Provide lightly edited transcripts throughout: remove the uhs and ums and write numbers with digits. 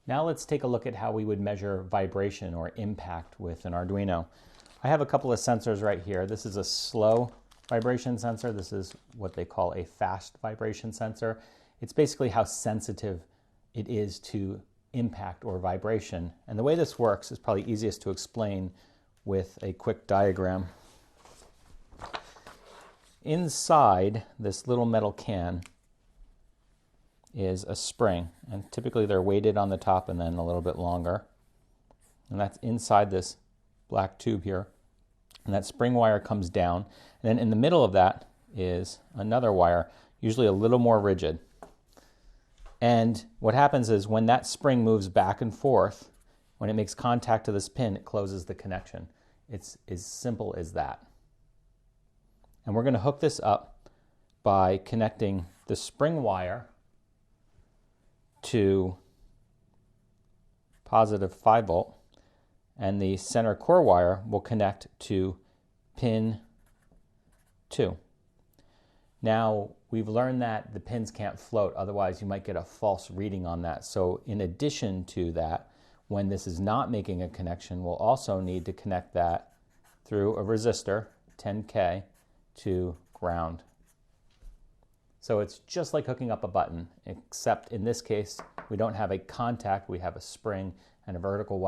Now let's take a look at how we would measure vibration or impact with an Arduino. I have a couple of sensors right here. This is a slow vibration sensor. This is what they call a fast vibration sensor. It's basically how sensitive it is to impact or vibration. And the way this works is probably easiest to explain with a quick diagram. Inside this little metal can is a spring, and typically they're weighted on the top and then a little bit longer. And that's inside this black tube here. And that spring wire comes down. And then in the middle of that is another wire, usually a little more rigid. And what happens is when that spring moves back and forth, when it makes contact to this pin, it closes the connection. It's as simple as that. And we're going to hook this up by connecting the spring wire to positive 5 volt, and the center core wire will connect to pin 2. Now, we've learned that the pins can't float, otherwise you might get a false reading on that. So in addition to that, when this is not making a connection, we'll also need to connect that through a resistor, 10K, to ground. So it's just like hooking up a button, except in this case, we don't have a contact, we have a spring and a vertical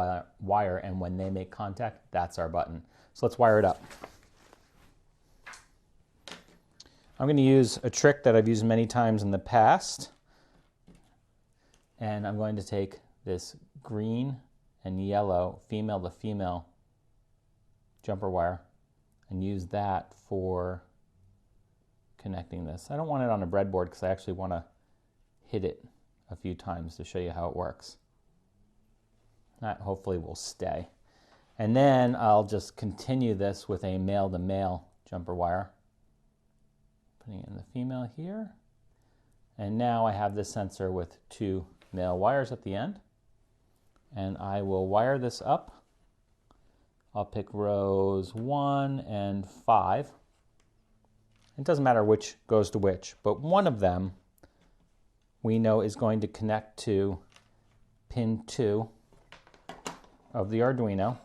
wire, and when they make contact, that's our button. So let's wire it up. I'm going to use a trick that I've used many times in the past, and I'm going to take this green and yellow female to female jumper wire and use that for connecting this. I don't want it on a breadboard because I actually want to hit it a few times to show you how it works. That hopefully will stay. And then I'll just continue this with a male to male jumper wire. Putting in the female here. And now I have this sensor with 2 male wires at the end. And I will wire this up. I'll pick rows 1 and 5. It doesn't matter which goes to which, but one of them we know is going to connect to pin 2 of the Arduino.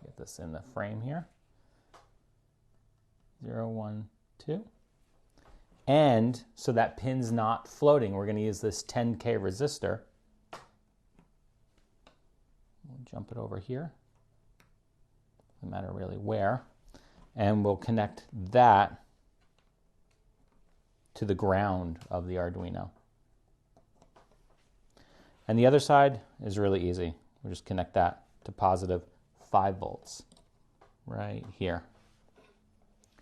Get this in the frame here. 0, 1, 2. And so that pin's not floating, we're going to use this 10K resistor. We'll jump it over here. Doesn't matter really where. And we'll connect that to the ground of the Arduino. And the other side is really easy. We'll just connect that to positive 5 volts right here.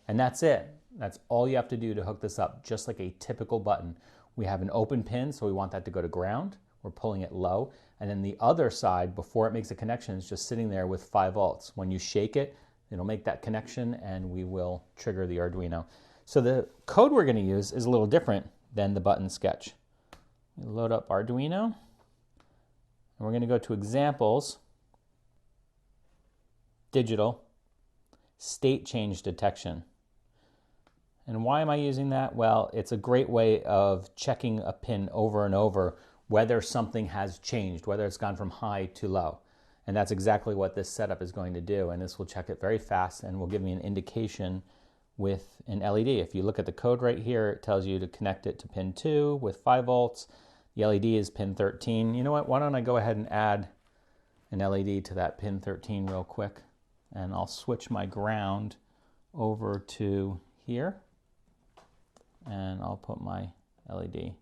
And that's it. That's all you have to do to hook this up, just like a typical button. We have an open pin, so we want that to go to ground. We're pulling it low. And then the other side, before it makes a connection, is just sitting there with 5 volts. When you shake it, it'll make that connection and we will trigger the Arduino. So the code we're going to use is a little different than the button sketch. We load up Arduino, and we're going to go to examples, digital, state change detection. And why am I using that? Well, it's a great way of checking a pin over and over whether something has changed, whether it's gone from high to low. And that's exactly what this setup is going to do. And this will check it very fast and will give me an indication with an LED. If you look at the code right here, it tells you to connect it to pin 2 with 5 volts. The LED is pin 13. You know what? Why don't I go ahead and add an LED to that pin 13 real quick. And I'll switch my ground over to here. And I'll put my LED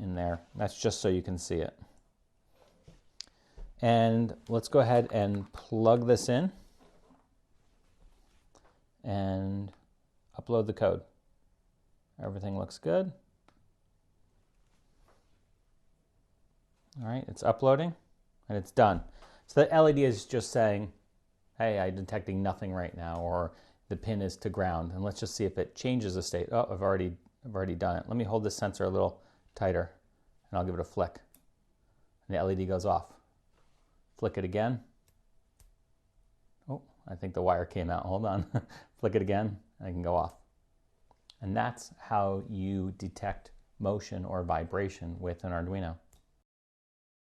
in there. That's just so you can see it. And let's go ahead and plug this in and upload the code. Everything looks good. All right, it's uploading and it's done. So the LED is just saying, hey, I'm detecting nothing right now, or the pin is to ground. And let's just see if it changes the state. Oh, I've already done it. Let me hold this sensor a little tighter and I'll give it a flick. And the LED goes off. Flick it again. Oh, I think the wire came out. Hold on. Flick it again, and it can go off. And that's how you detect motion or vibration with an Arduino.